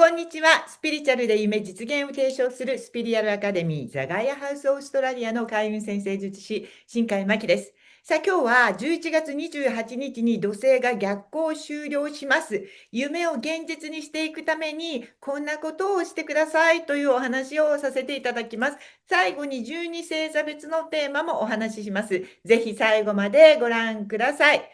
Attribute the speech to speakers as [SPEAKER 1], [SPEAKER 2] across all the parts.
[SPEAKER 1] こんにちは。スピリチュアルで夢実現を提唱するスピリアルアカデミーザガイアハウスオーストラリアの開運先生術師、新海真希です。さあ今日は11月28日に土星が逆行を終了します。夢を現実にしていくためにこんなことをしてくださいというお話をさせていただきます。最後に12星座別のテーマもお話しします。ぜひ最後までご覧ください。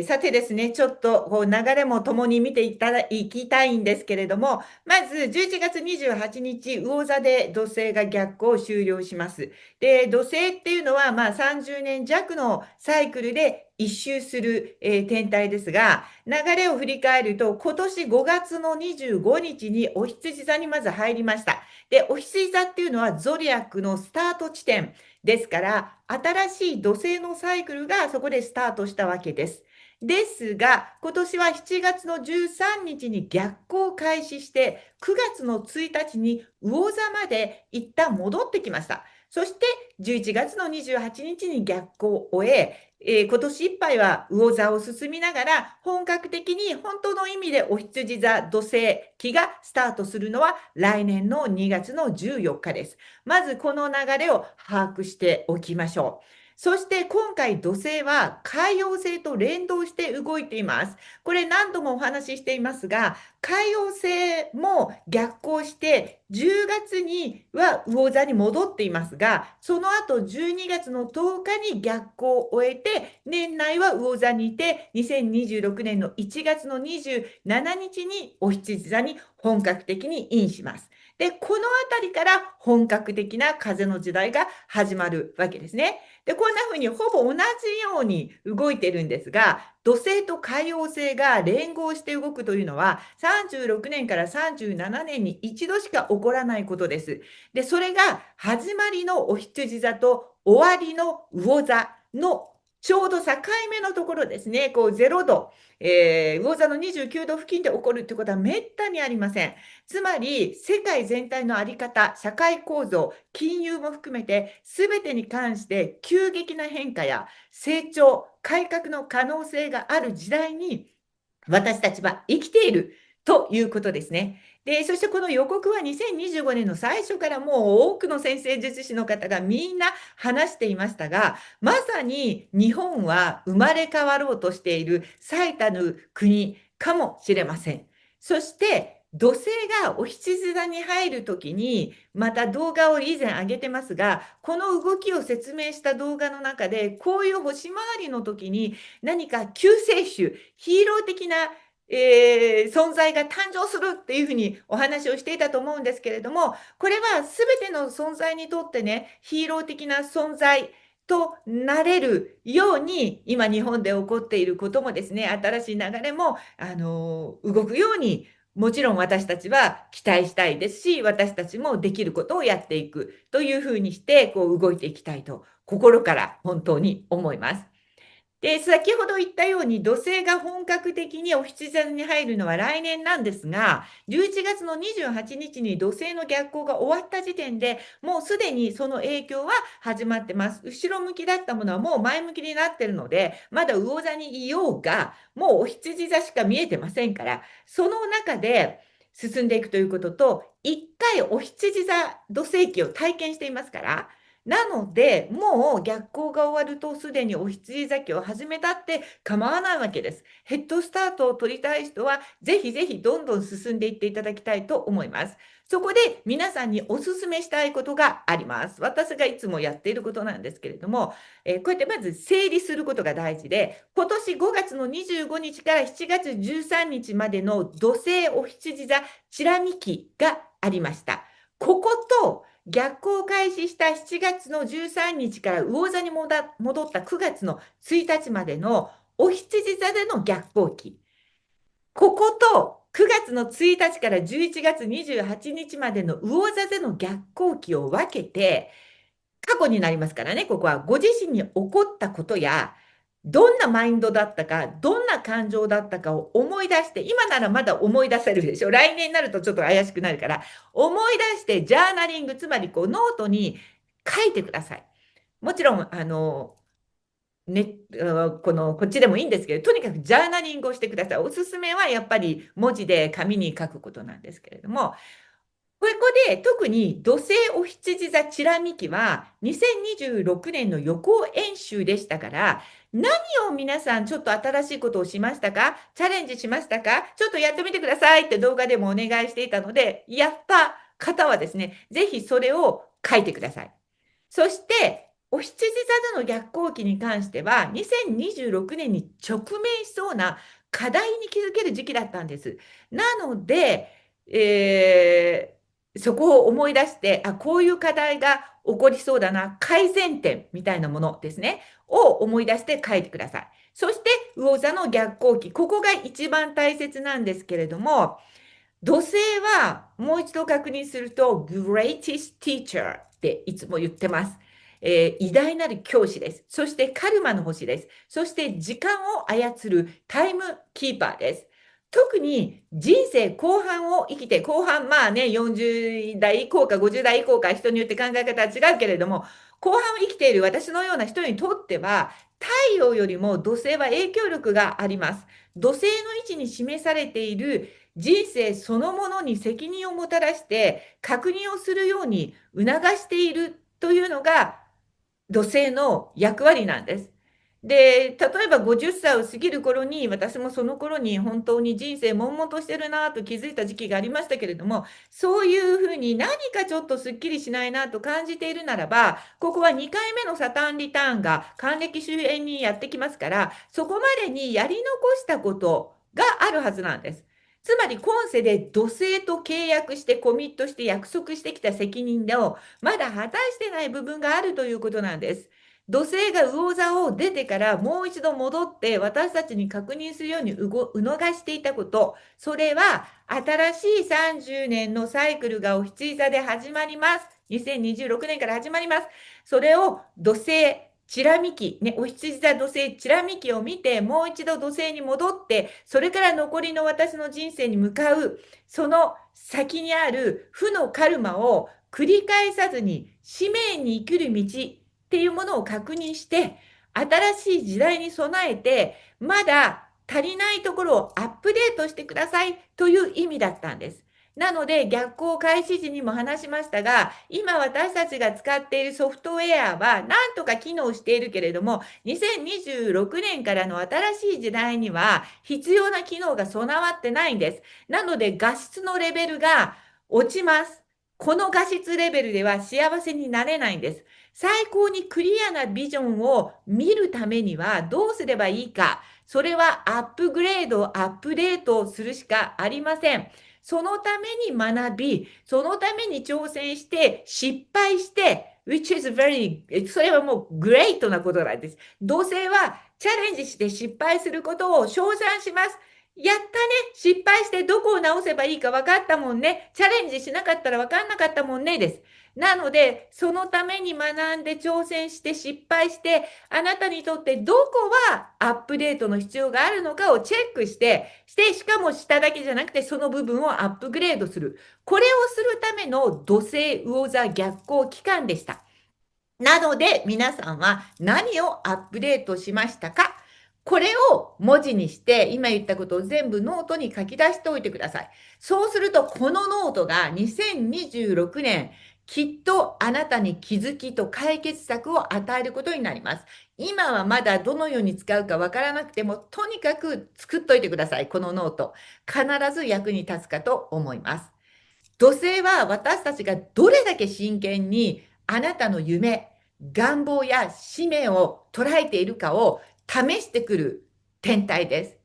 [SPEAKER 1] さてですね、ちょっとこう流れも共に見ていきたいんですけれども、まず11月28日、魚座で土星が逆行を終了します。で、土星っていうのは、30年弱のサイクルで一周する、天体ですが、流れを振り返ると、今年5月の25日にお羊座にまず入りました。で、お羊座っていうのはゾリアックのスタート地点ですから、新しい土星のサイクルがそこでスタートしたわけです。ですが、今年は7月の13日に逆行を開始して、9月の1日に魚座まで一旦戻ってきました。そして11月の28日に逆行を終え、今年いっぱいは魚座を進みながら、本格的に本当の意味でお羊座土星期がスタートするのは来年の2月の14日です。まずこの流れを把握しておきましょう。そして今回土星は海王星と連動して動いています。これ何度もお話ししていますが、海王星も逆行して10月には魚座に戻っていますが、その後12月の10日に逆行を終えて、年内は魚座にいて、2026年の1月の27日にお羊座に本格的にインします。で、このあたりから本格的な風の時代が始まるわけですね。で、こんな風にほぼ同じように動いてるんですが、土星と海王星が連合して動くというのは、36年から37年に一度しか起こらないことです。で、それが始まりのお羊座と終わりの魚座のちょうど境目のところですね、こう0度、魚座の29度付近で起こるということはめったにありません。つまり、世界全体の在り方、社会構造、金融も含めて、すべてに関して急激な変化や成長、改革の可能性がある時代に、私たちは生きているということですね。で、そしてこの予告は2025年の最初からもう多くの先生術師の方がみんな話していましたが、まさに日本は生まれ変わろうとしている最たる国かもしれません。そして土星がお羊座に入るときに、また動画を以前上げてますが、この動きを説明した動画の中で、こういう星回りの時に何か救世主、ヒーロー的な、存在が誕生するっていうふうにお話をしていたと思うんですけれども、これは全ての存在にとってね、ヒーロー的な存在となれるように、今日本で起こっていることもですね、新しい流れも、動くように、もちろん私たちは期待したいですし、私たちもできることをやっていくというふうにして、こう動いていきたいと、心から本当に思います。で、先ほど言ったように、土星が本格的にお羊座に入るのは来年なんですが、11月の28日にちに土星の逆行が終わった時点で、もうすでにその影響は始まってます。後ろ向きだったものはもう前向きになってるので、まだ魚座にいようが、もうお羊座しか見えてませんから、その中で進んでいくということと、一回お羊座土星期を体験していますから、なので、もう逆行が終わるとすでにお羊座期を始めたって構わないわけです。ヘッドスタートを取りたい人は、ぜひぜひどんどん進んでいっていただきたいと思います。そこで皆さんにお勧めしたいことがあります。私がいつもやっていることなんですけれども、こうやってまず整理することが大事で、今年5月の25日から7月13日までの土星お羊座チラ見期がありました。ここと逆行開始した7月の13日から魚座に戻った9月の1日までのお羊座での逆行期。ここと9月の1日から11月28日までの魚座での逆行期を分けて、過去になりますからね、ここはご自身に起こったことや、どんなマインドだったか、どんな感情だったかを思い出して、今ならまだ思い出せるでしょ。来年になるとちょっと怪しくなるから、思い出してジャーナリング、つまりこうノートに書いてください。もちろん、こっちでもいいんですけど、とにかくジャーナリングをしてください。おすすめはやっぱり文字で紙に書くことなんですけれども、ここで特に土星お羊座チラミ記は2026年の予行演習でしたから、何を皆さんちょっと新しいことをしましたか？チャレンジしましたか？ちょっとやってみてくださいって動画でもお願いしていたので、やった方はですね、ぜひそれを書いてください。そして、お羊座での逆行期に関しては、2026年に直面しそうな課題に気づける時期だったんです。なので、そこを思い出して、あ、こういう課題が起こりそうだな、改善点みたいなものですね、を思い出して書いてください。そして、魚座の逆行期、ここが一番大切なんですけれども、土星はもう一度確認すると、greatest teacher っていつも言ってます。偉大なる教師です。そしてカルマの星です。そして時間を操るタイムキーパーです。特に人生後半を生きて、後半、まあね、40代以降か50代以降か人によって考え方は違うけれども、後半を生きている私のような人にとっては、太陽よりも土星は影響力があります。土星の位置に示されている人生そのものに責任をもたらして確認をするように促しているというのが土星の役割なんです。で、例えば50歳を過ぎる頃に、私もその頃に本当に人生悶々としてるなと気づいた時期がありましたけれども、そういうふうに何かちょっとすっきりしないなと感じているならば、ここは2回目のサターンリターンが還暦周辺にやってきますから、そこまでにやり残したことがあるはずなんです。つまり今世で土星と契約してコミットして約束してきた責任をまだ果たしてない部分があるということなんです。土星が魚座を出てからもう一度戻って私たちに確認するように促していたこと、それは新しい30年のサイクルがお羊座で始まります。2026年から始まります。それを土星、チラミ期、ね、お羊座土星チラミ期を見て、もう一度土星に戻って、それから残りの私の人生に向かう、その先にある負のカルマを繰り返さずに使命に生きる道っていうものを確認して、新しい時代に備えて、まだ足りないところをアップデートしてくださいという意味だったんです。なので、逆行開始時にも話しましたが、今私たちが使っているソフトウェアは何とか機能しているけれども、2026年からの新しい時代には必要な機能が備わってないんです。なので、画質のレベルが落ちます。この画質レベルでは幸せになれないんです。最高にクリアなビジョンを見るためにはどうすればいいか。それはアップグレード、アップデートをするしかありません。そのために学び、そのために挑戦して、失敗して、which is very, それはもうグレートなことなんです。同性はチャレンジして失敗することを称賛します。やったね。失敗してどこを直せばいいか分かったもんね。チャレンジしなかったら分かんなかったもんね。です。なので、そのために学んで挑戦して失敗して、あなたにとってどこはアップデートの必要があるのかをチェックして、しかも下だけじゃなくてその部分をアップグレードする。これをするための土星魚座逆行期間でした。なので、皆さんは何をアップデートしましたか？これを文字にして、今言ったことを全部ノートに書き出しておいてください。そうすると、このノートが2026年、きっとあなたに気づきと解決策を与えることになります。今はまだどのように使うかわからなくても、とにかく作っといてください。このノート。必ず役に立つかと思います。土星は私たちがどれだけ真剣にあなたの夢、願望や使命を捉えているかを試してくる天体です。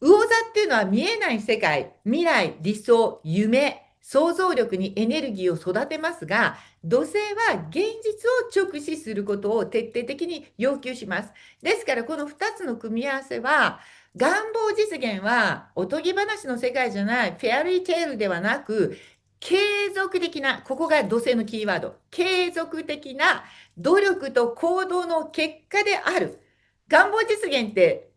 [SPEAKER 1] 魚座っていうのは見えない世界、未来、理想、夢、想像力にエネルギーを育てますが、土星は現実を直視することを徹底的に要求します。ですからこの2つの組み合わせは、願望実現はおとぎ話の世界じゃない、フェアリーテールではなく、継続的な、ここが土星のキーワード、継続的な努力と行動の結果である。願望実現って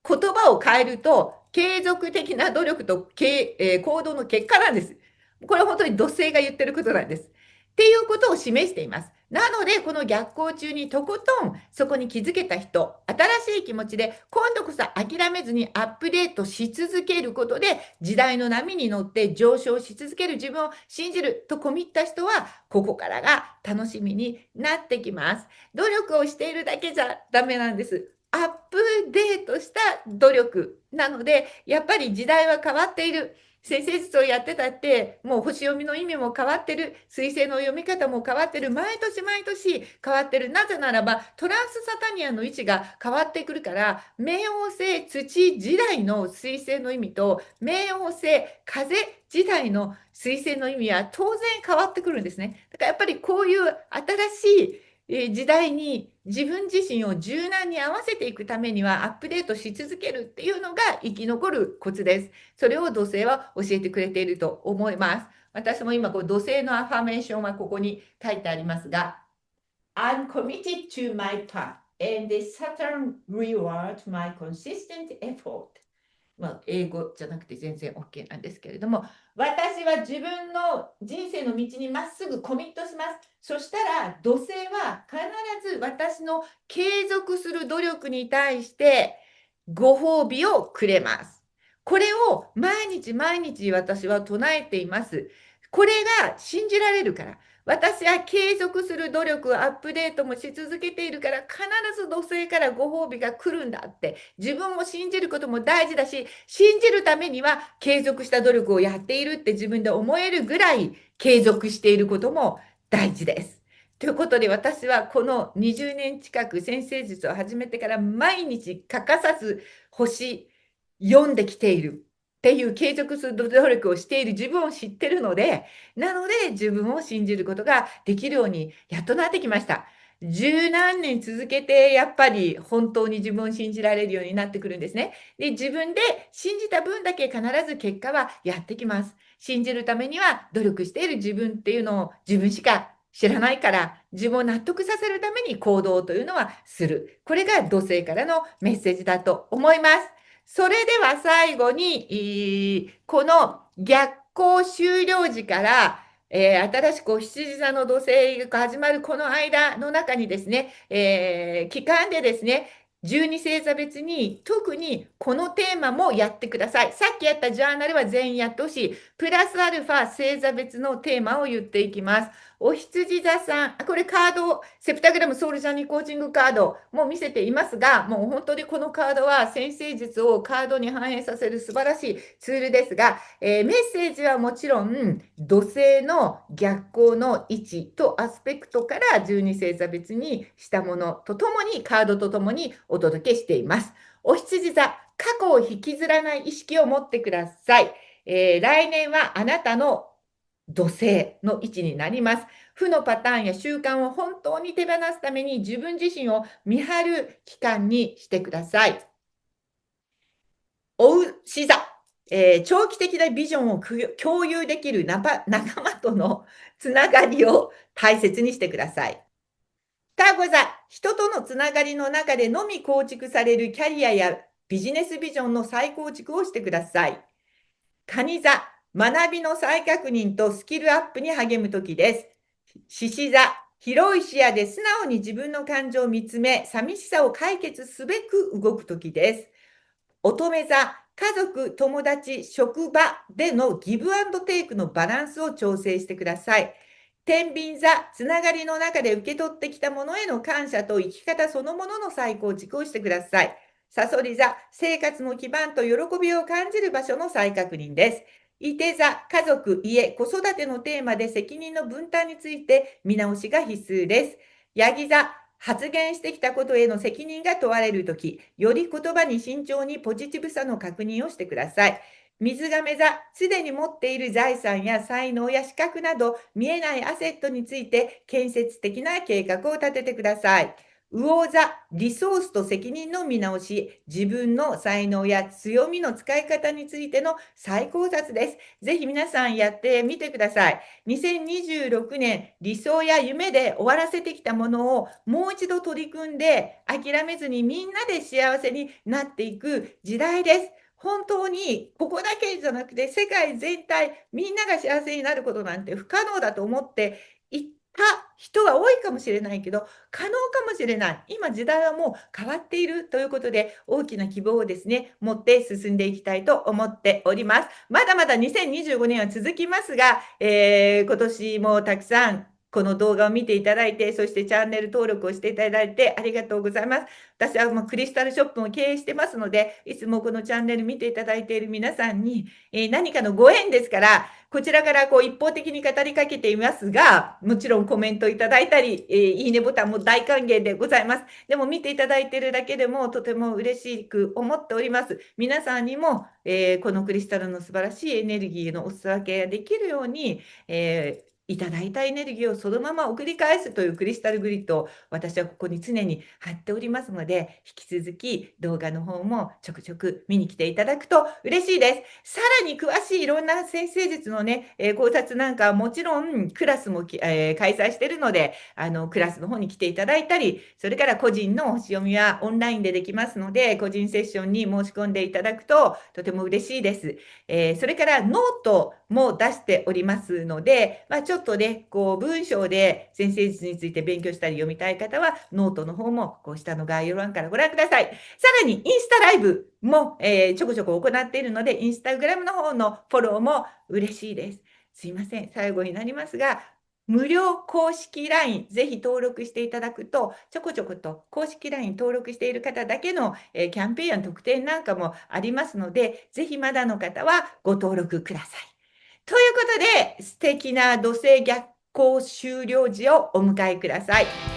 [SPEAKER 1] 言葉を変えると、継続的な努力と行動の結果なんです。これは本当に土星が言ってることなんです。っていうことを示しています。なので、この逆行中にとことんそこに気づけた人、新しい気持ちで、今度こそ諦めずにアップデートし続けることで、時代の波に乗って上昇し続ける自分を信じるとコミッった人は、ここからが楽しみになってきます。努力をしているだけじゃダメなんです。アップデートした努力なので、やっぱり時代は変わっている。先生術をやってたって、もう星読みの意味も変わってる。彗星の読み方も変わってる。毎年毎年変わってる。なぜならば、トランスサタニアの位置が変わってくるから、冥王星土時代の彗星の意味と、冥王星風時代の彗星の意味は当然変わってくるんですね。だからやっぱりこういう新しい時代に自分自身を柔軟に合わせていくためにはアップデートし続けるっていうのが生き残るコツです。それを土星は教えてくれていると思います。私も今こう土星のアファメーションはここに書いてありますが、I'm committed to my path and Saturn rewards my consistent effort. 英語じゃなくて全然 OK なんですけれども、私は自分の人生の道にまっすぐコミットします。そしたら土星は必ず私の継続する努力に対してご褒美をくれます。これを毎日毎日私は唱えています。これが信じられるから。私は継続する努力、アップデートもし続けているから、必ず土星からご褒美が来るんだって、自分を信じることも大事だし、信じるためには継続した努力をやっているって自分で思えるぐらい継続していることも大事です。ということで、私はこの20年近く先生術を始めてから毎日欠かさず星読んできている。っていう継続する努力をしている自分を知ってるので、なので自分を信じることができるようにやっとなってきました。十何年続けて、やっぱり本当に自分を信じられるようになってくるんですね。で、自分で信じた分だけ必ず結果はやってきます。信じるためには努力している自分っていうのを自分しか知らないから、自分を納得させるために行動というのはする。これが土星からのメッセージだと思います。それでは最後に、この逆行終了時から、新しく羊座の土星が始まるこの間の中にですね、期間でですね、12星座別に特にこのテーマもやってください。さっきやったジャーナルは全員やってほしい。プラスアルファ星座別のテーマを言っていきます。お羊座さん、これカード、セプタグラムソウルジャーニーコーチングカードも見せていますが、もう本当にこのカードは先生術をカードに反映させる素晴らしいツールですが、メッセージはもちろん土星の逆行の位置とアスペクトから12星座別にしたものとともにカードとともにお届けしています。お羊座、過去を引きずらない意識を持ってください。来年はあなたの土星の位置になります。負のパターンや習慣を本当に手放すために自分自身を見張る期間にしてください。おうし座、長期的なビジョンを共有できる仲間とのつながりを大切にしてください。双子座、人とのつながりの中でのみ構築されるキャリアやビジネスビジョンの再構築をしてください。蟹座、学びの再確認とスキルアップに励む時です。獅子座、広い視野で素直に自分の感情を見つめ、寂しさを解決すべく動く時です。乙女座、家族、友達、職場でのギブアンドテイクのバランスを調整してください。天秤座、つながりの中で受け取ってきたものへの感謝と生き方そのものの再構築をしてください。さそり座、生活の基盤と喜びを感じる場所の再確認です。いて座、家族、家、子育てのテーマで責任の分担について見直しが必須です。ヤギ座、発言してきたことへの責任が問われるとき、より言葉に慎重にポジティブさの確認をしてください。水亀座、すでに持っている財産や才能や資格など見えないアセットについて建設的な計画を立ててください。魚座、リソースと責任の見直し、自分の才能や強みの使い方についての再考察です。ぜひ皆さんやってみてください。2026年、理想や夢で終わらせてきたものをもう一度取り組んで、諦めずにみんなで幸せになっていく時代です。本当にここだけじゃなくて世界全体みんなが幸せになることなんて不可能だと思って人は多いかもしれないけど、可能かもしれない。今時代はもう変わっているということで、大きな希望をですね、持って進んでいきたいと思っております。まだまだ2025年は続きますが、今年もたくさんこの動画を見ていただいて、そしてチャンネル登録をしていただいてありがとうございます。私はもうクリスタルショップも経営してますので、いつもこのチャンネル見ていただいている皆さんに、何かのご縁ですから、こちらからこう一方的に語りかけていますが、もちろんコメントいただいたり、いいねボタンも大歓迎でございます。でも見ていただいているだけでもとても嬉しく思っております。皆さんにも、このクリスタルの素晴らしいエネルギーのお裾分けができるように、いただいたエネルギーをそのまま送り返すというクリスタルグリッドを私はここに常に貼っておりますので、引き続き動画の方もちょくちょく見に来ていただくと嬉しいです。さらに詳しいいろんな先生術のね、考察なんかはもちろんクラスも開催しているので、クラスの方に来ていただいたり、それから個人の星読みはオンラインでできますので、個人セッションに申し込んでいただくととても嬉しいです。それからノートも出しておりますので、ちょっとね、こう文章で先生術について勉強したり読みたい方は、ノートの方もこう下の概要欄からご覧ください。さらにインスタライブも、ちょこちょこ行っているので、インスタグラムの方のフォローも嬉しいです。すいません、最後になりますが、無料公式 LINE、ぜひ登録していただくと、ちょこちょこと公式 LINE 登録している方だけの、キャンペーンや特典なんかもありますので、ぜひまだの方はご登録ください。ということで、素敵な土星逆行終了時をお迎えください。